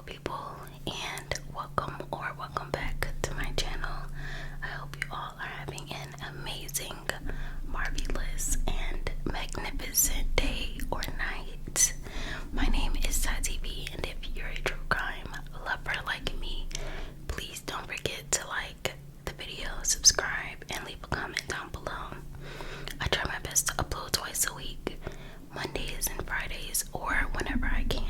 people, and welcome back to my channel. I hope you all are having an amazing, marvelous, and magnificent day or night. My name is Tati B, and if you're a true crime lover like me, please don't forget to like the video, subscribe, and leave a comment down below. I try my best to upload twice a week, Mondays and Fridays, or whenever I can.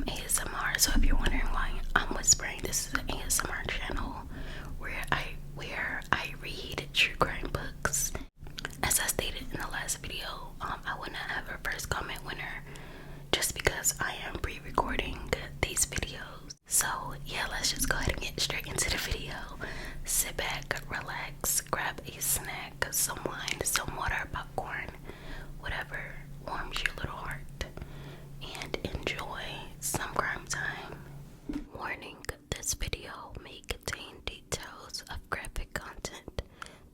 ASMR. So if you're wondering why I'm whispering, this is an ASMR channel where I read true crime books. As I stated in the last video, I would not have a first comment winner just because I am pre-recording these videos. So yeah, let's just go ahead and get straight into the video. Sit back, relax, grab a snack, some wine, some water, popcorn, whatever warms your little heart, and enjoy some crime time. Warning, this video may contain details of graphic content.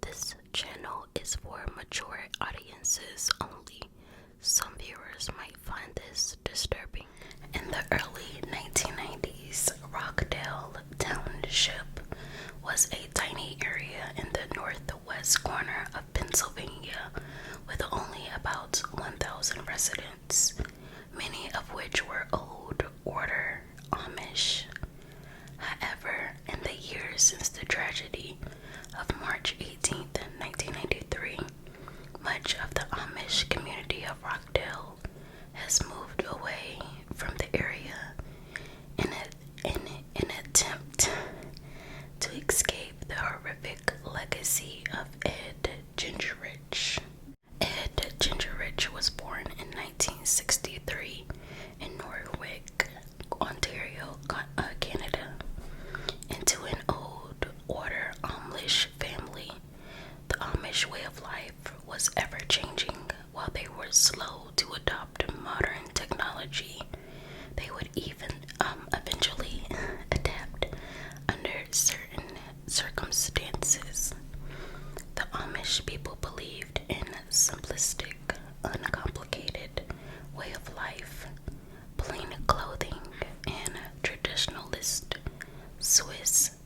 This channel is for mature audiences only. Some viewers might find this disturbing. In the early 1990s, Rockdale Township was a tiny area in the northwest corner of Pennsylvania with only about 1,000 residents, many of which were old order Amish. However, in the years since the tragedy of March 18th, 1993, much of the Amish community of Rockdale has moved away from the area in an attempt to escape the horrific legacy of Ed Gingerich. Ed Gingerich was born in 1963 in Norwich, Ontario, Canada, into an old order Amish family. The Amish way of life was ever changing. While they were slow to adopt modern technology, they would even eventually adapt under certain circumstances. The Amish people believed in simplistic, uncomplicated way of life, plain clothing, and traditionalist Swiss/German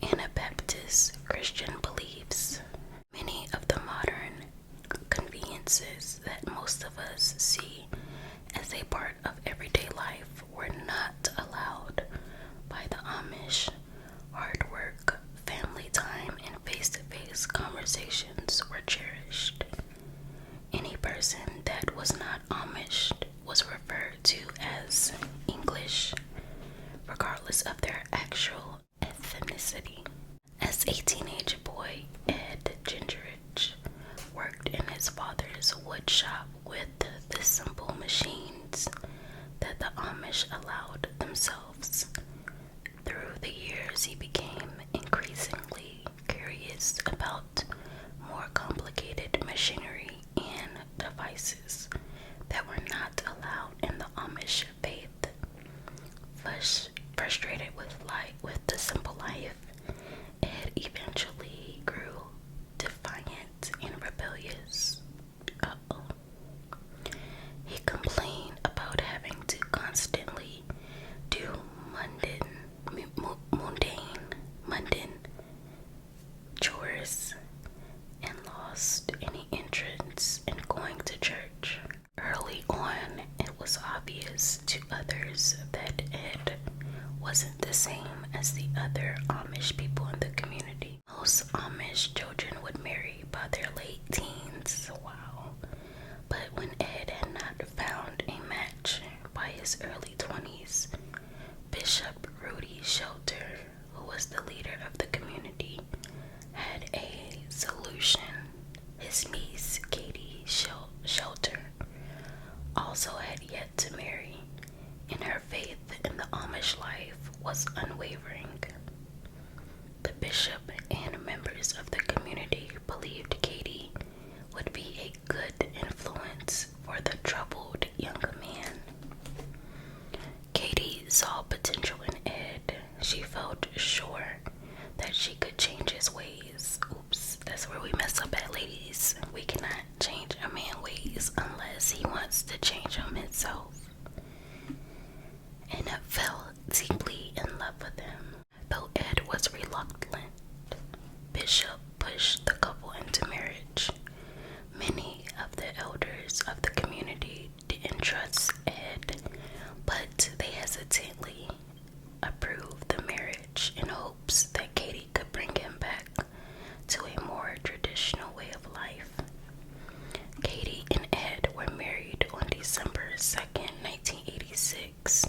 Anabaptist Christian beliefs. Many of the modern conveniences that most of us see as a part of everyday life were not allowed by the Amish. Hard work, family time, and face-to-face conversations were cherished. Any person that was not Amish was referred to as English, regardless of their actual ethnicity. As a teenage boy, Ed Gingerich worked in his father's wood shop with the simple machines that the Amish allowed themselves. Through the years, he became increasingly curious about more complicated machinery and devices that were not allowed in the Amish faith. Frustrated with the simple life, Ed eventually grew defiant and rebellious. He complained about having to constantly do mundane chores and lost any interest in going to church. Early on, it was obvious to others that Ed wasn't the same as the other Amish people in the community. Most Amish children would marry by their late teens. Wow. But when Ed had not found a match by his early 20s, Bishop Rudy Shelter, who was the leader of the community, had a solution. His niece, Katie Shelter, also had yet to marry, and her faith in the Amish life was unwavering. The bishop and members of the community believed Katie would be a good influence for the troubled young man. Katie saw potential in Ed. She felt sure that she could change his ways. Oops, that's where we mess up at, ladies. We cannot change a man's ways unless he wants to change them himself. 2nd, 1986,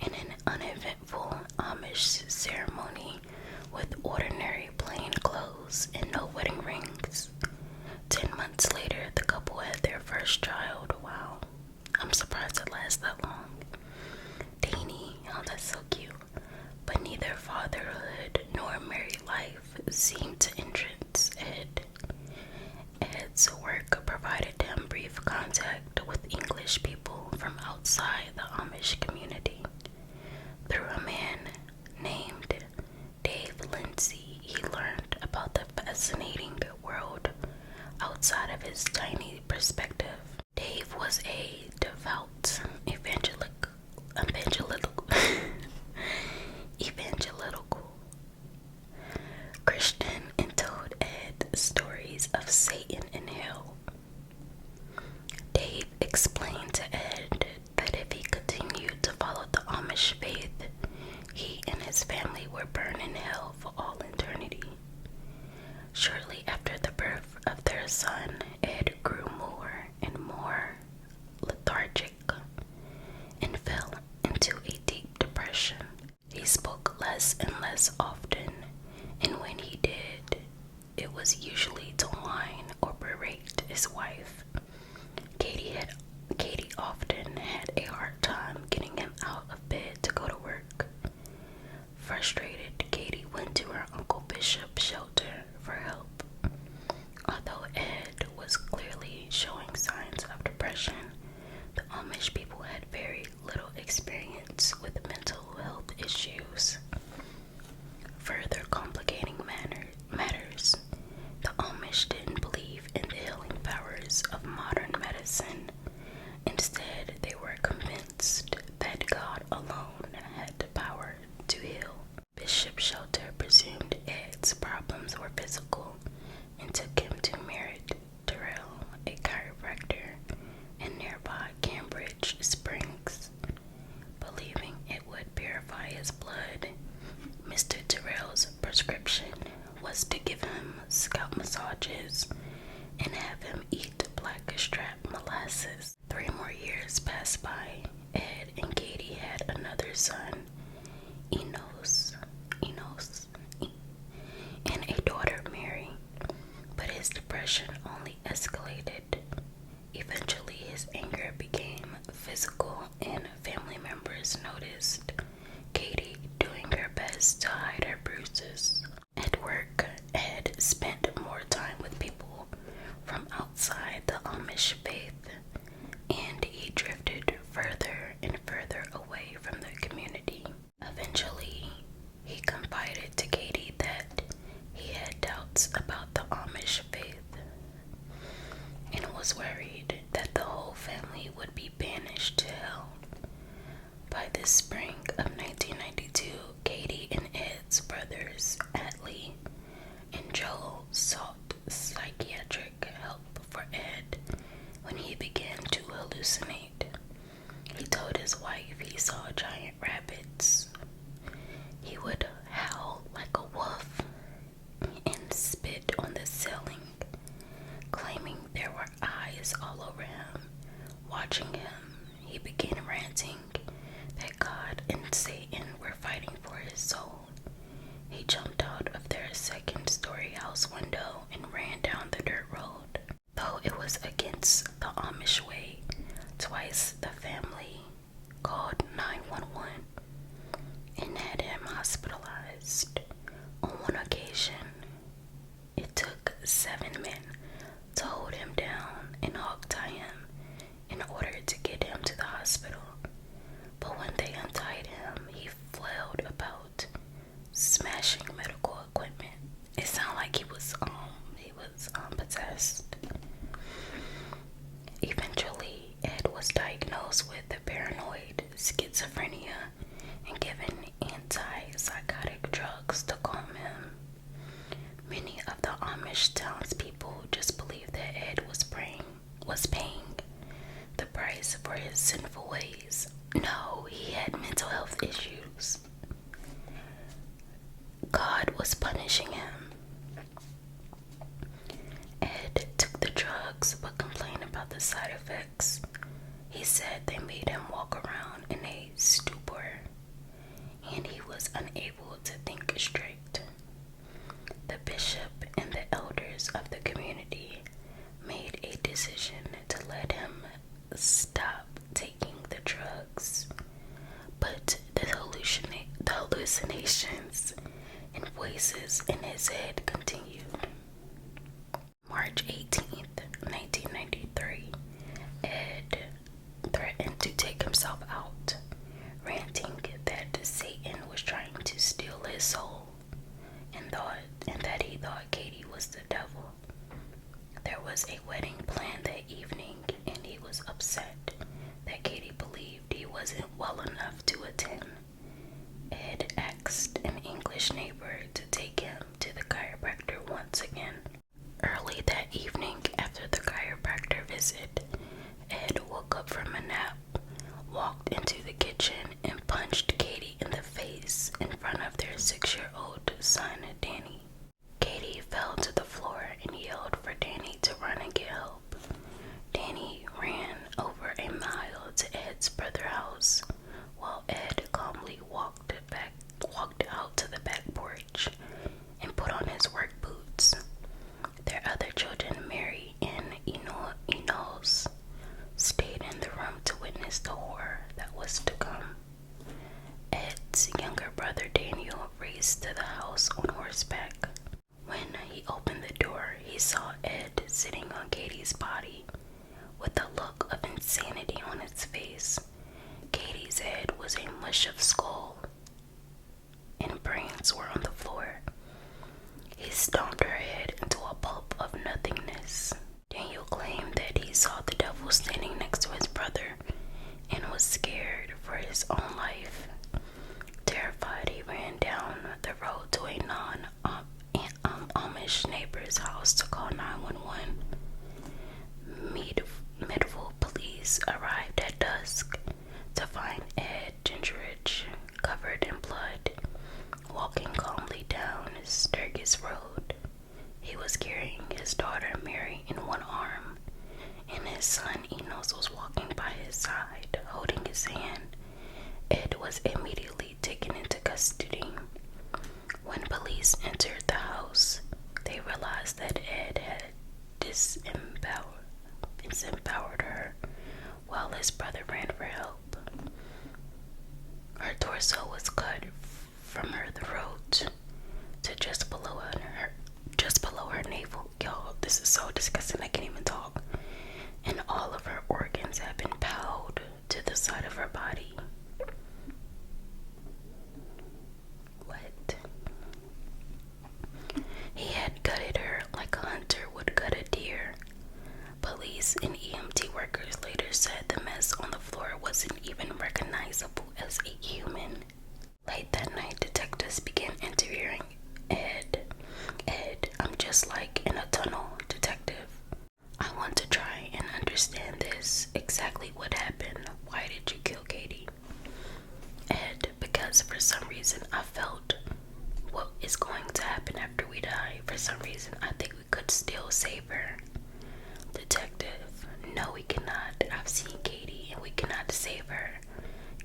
in an uneventful Amish ceremony with ordinary plain clothes and no wedding rings. 10 months later, the couple had their first child. Wow, I'm surprised it lasted that long. Teeny, oh, that's so cute. But neither fatherhood nor married life seemed to interest Ed. Ed's work provided him brief contact with English people from outside the Amish community. Through a man named Dave Lindsay, he learned about the fascinating world outside of his tiny perspective. Dave was a devout evangelical Christian and told Ed stories of Satan and hell. Dave explained to Ed that if he continued to follow the Amish faith, he and his family were burned in hell for all eternity. Shortly after the birth of their son, Ed grew more and more lethargic and fell into a deep depression. He spoke less and less often, and when he did, it was usually to whine or berate his wife. Katie often had a hard time getting him out of bed to go to work. Frustrated, Katie went to her Uncle Bishop's shelter for help. Although Ed was clearly showing signs of depression, the Amish people had very little experience with mental health issues. Further complicating matters, the Amish didn't believe in the healing powers of modern medicine. Instead, they were convinced that God alone had the power to heal. Bishop Shelter presumed Ed's problems were physical and took him to Merritt Terrell, a chiropractor in nearby Cambridge Springs. Believing it would purify his blood, Mr. Terrell's prescription was to give him scalp massages and have him eat blackstrap molasses. 3 more years passed by. Ed and Katie had another son, Enos, and a daughter, Mary. But his depression only escalated. Eventually, his anger became physical, and family members noticed Katie doing her best to hide her bruises. At work, Ed spent more time with people from outside the Amish faith, and he drifted further and further away from the community. Eventually, he confided to Katie that he had doubts about the Amish faith and was worried that the whole family would be banished to hell. By the spring of 1992, Katie and Ed's brothers, Atlee and Joel, sought psychiatric help for Ed when he began to hallucinate. He told his wife he saw giant rabbits. He would howl like a wolf and spit on the ceiling, claiming there were eyes all over him, watching him. He began ranting that God and Satan were fighting for his soul. He jumped out of their second-story house window and ran down the dirt road. Though it was against the Amish way, twice the family called 911 and had him hospitalized. On one occasion, it took 7 men to hold him down and hog-tie him in order to get him to the hospital. But when they untied him, he flailed about, smashing medical equipment. It sounded like he was possessed. Eventually, Ed was diagnosed with paranoid schizophrenia and given antipsychotic drugs to calm him. Many of the Amish townspeople just believed that Ed was paying the price for his sinful ways. No, he had mental health issues. God was punishing him. Ed took the drugs but complained about the side effects. He said they made him walk around in a stupor, and he was unable to think straight. The bishop and the elders of the community made a decision to let him stop taking the drugs, but the hallucinations and voices in his head continued. March 18th, 1993, Ed threatened to take himself out, ranting that Satan was trying to steal his soul and that he thought Katie was the devil. There was a wedding planned that evening, and he was upset that Katie believed he wasn't well enough to attend. Ed asked an English neighbor to take him to the chiropractor once again. Early that evening, after the chiropractor visit, Ed woke up from a nap, walked into the kitchen, and punched Katie in the face in front of their 6-year-old son, Danny. Katie fell to the floor and yelled for Danny to run and get help. Danny ran over a mile to Ed's brother's house, while Ed calmly walked out to the back porch and put on his work boots. Their other children, Mary and Enos, stayed in the room to witness the horror that was to come. Ed's younger brother, Daniel, raced to the house on horseback. When he opened the door, he saw Ed sitting on Katie's body with a look of insanity on his face. Katie's head was a mush of skull, and brains were on the floor. He stomped her head into a pulp of nothingness. Daniel claimed that he saw the devil standing next to his brother and was scared for his own life. Terrified, he ran down the road to a non-Amish neighbor's house to call 911. Medieval police arrived at dusk to find Ed Gingerich covered in blood, walking calmly down Sturgis Road. He was carrying his daughter Mary in one arm, and his son Enos was walking by his side, holding his hand. Ed was immediately taken into custody. When police entered the house, they realized that Ed had disempowered her while his brother ran for help. Her torso was cut from her throat to just below her navel. Y'all, this is so disgusting, I can't even talk. And all of her organs had been piled to the side of her body. What? He had gutted her like a hunter would gut a deer. Police and EMT workers later said the mess on the floor wasn't even recognizable as a human. Late that night, detectives began interviewing Ed. Ed, I'm just like in a tunnel, detective. I want to try and understand this. Exactly what happened. Why did you kill Katie? Ed, because for some reason I felt what is going to happen after we die. For some reason I think we could still save her. Detective, no, we cannot. I've seen Katie and we cannot save her.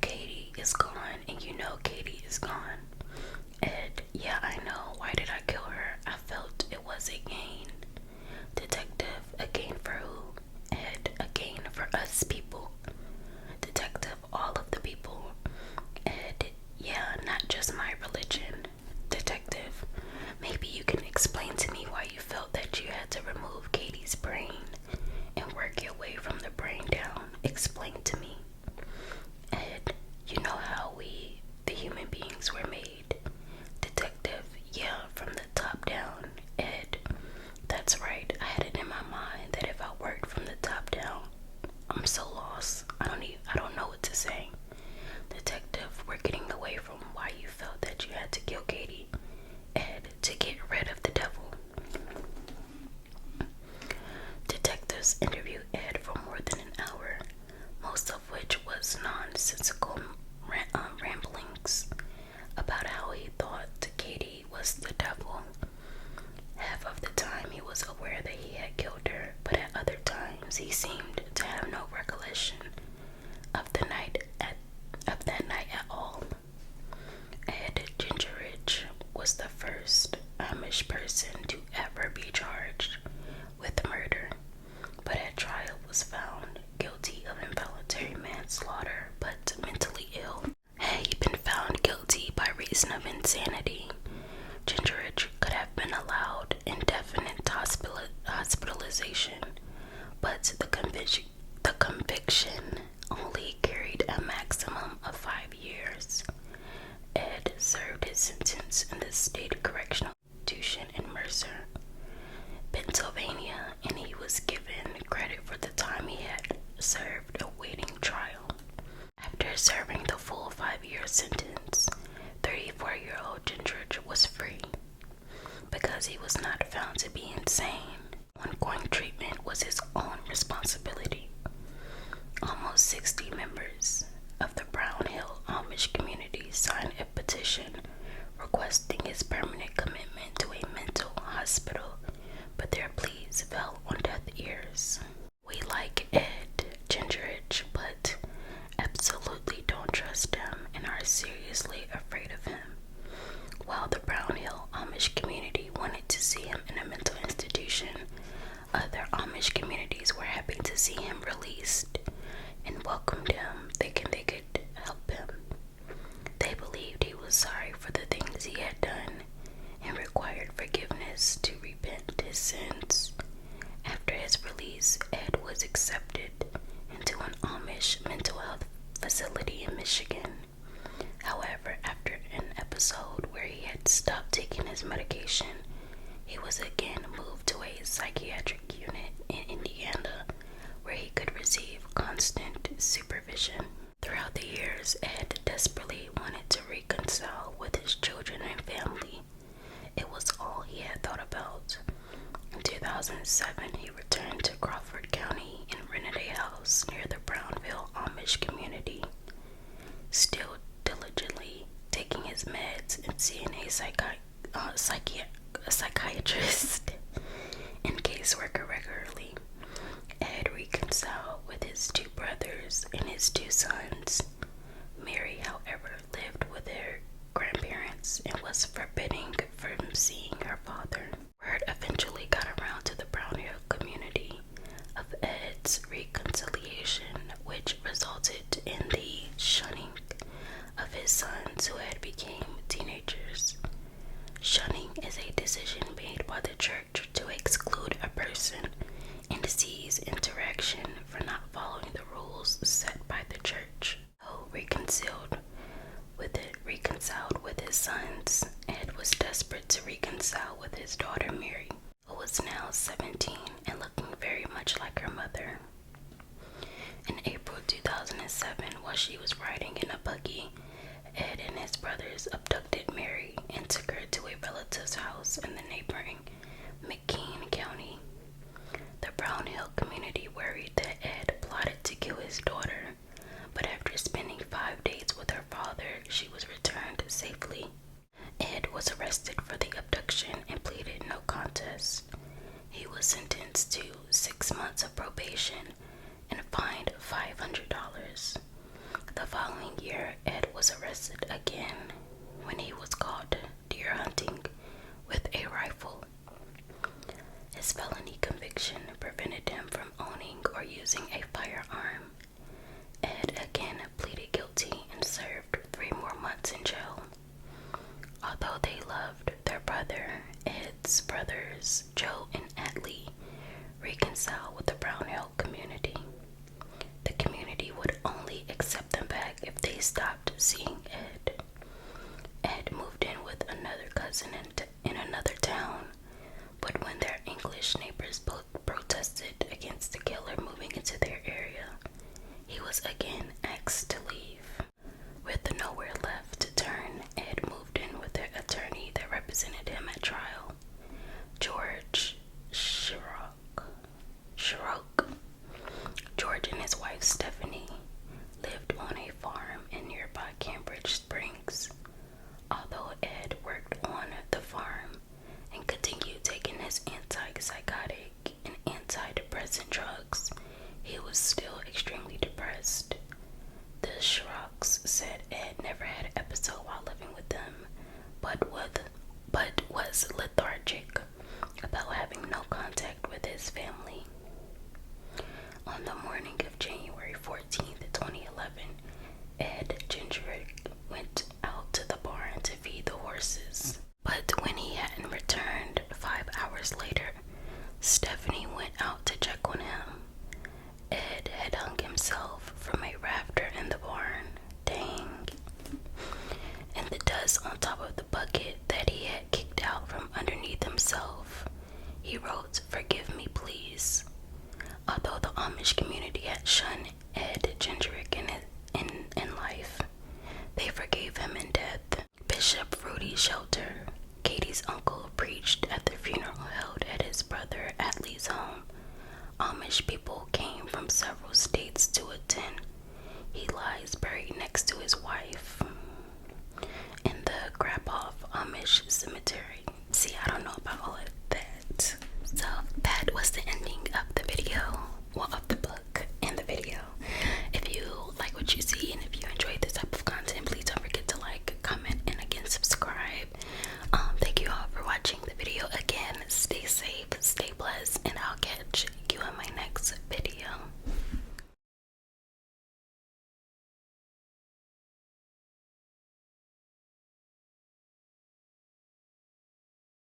Katie is gone, and you know Katie is gone. Ed, yeah, I know. Why did I kill her? I felt it was a gain. Detective, a gain for who? Ed, a gain for us people. Detective, all of the people. Ed, yeah, not just my religion. Detective, maybe you can explain to me why you felt that you had to remove Katie's brain and work your way from the brain down. Explain to me. Ed, you know how we, the human beings, were made. Detective, yeah, from the top down. Ed, that's right. I had it in my mind that if I worked from the top down, I'm so lost. I don't know what to say. Detective, we're getting away from why you felt that you had to kill Katie. Ed, to get rid of the devil. Detectives interviewed Ed for more than an hour, most of which was nonsensical ramblings about how he thought Katie was the devil. Half of the time he was aware that he had killed her, but at other times he seemed to have no recollection reason of insanity, Gingerich could have been allowed indefinite hospitalization, but the conviction only carried a maximum of 5 years. Ed served his sentence in the state correctional institution in Mercer, Pennsylvania, and he was given credit for the time he had served awaiting trial. After serving the full 5-year sentence, 34-year-old Gingerich was free because he was not found to be insane. Ongoing treatment was his own responsibility. Almost 60 members of the Brown Hill Amish community signed a petition requesting his permanent commitment to a mental hospital, but their pleas fell on deaf ears. We like Ed Gingerich, but absolutely don't trust him and are seriously afraid of him. While the Brown Hill Amish community wanted to see him in a mental institution, other Amish communities were happy to see him released and welcomed him, thinking they could help him. They believed he was sorry for the things he had done and required forgiveness to repent his sins. After his release, Ed was accepted into an Amish mental health facility in Michigan. However, after an episode where he had stopped taking his medication, he was again moved to a psychiatric unit in Indiana where he could receive constant supervision. Throughout the years, Ed desperately wanted to reconcile with his children and family. It was all he had thought about. In 2007, he returned to Crawford County and rented a house near the Brownville Amish community, still diligently taking his meds and seeing a psychiatrist and caseworker regularly. Ed reconciled with his 2 brothers and his 2 sons. Mary, however, lived with her grandparents and was forbidden from seeing her father. Word eventually got around to the Brown Hill community of Ed's reconciliation, which resulted in the shunning of his sons who had become teenagers. Shunning is a decision made by the church to exclude a person and cease interaction for not following the rules set by the church. Though reconciled with his sons, Ed was desperate to reconcile with his daughter Mary, who was now 17 and looking very much like her mother. In April 2007, while she was riding in a buggy, Ed and his brothers abducted Mary and took her to a relative's house in the neighboring McKean County. The Brown Hill community worried that Ed plotted to kill his daughter, but after spending 5 days with her father, she was returned safely. Ed was arrested for the abduction and pleaded no contest. He was sentenced to 6 months of probation and fined $500. The following year, Ed was arrested again when he was caught deer hunting with a rifle. His felony conviction prevented him from owning or using a firearm. Ed again pleaded guilty and served 3 more months in jail. Although they loved their brother, Ed's brothers, Joe and Atlee, reconciled with the Brown Hill community. The community would only accept them back if they stopped seeing Ed. Ed moved in with another cousin in another town, but when their English neighbors both protested against the killer moving into their area, he was again asked to leave. With nowhere left to turn, Ed moved in with the attorney that represented him at trial, George Shirok. George and his wife Stephanie lived on a farm in nearby Cambridge Springs. Although Ed worked on the farm and continued taking his antipsychotic and antidepressant drugs, he was still extremely depressed. The Shiroks said Ed never had an episode while living with them, but was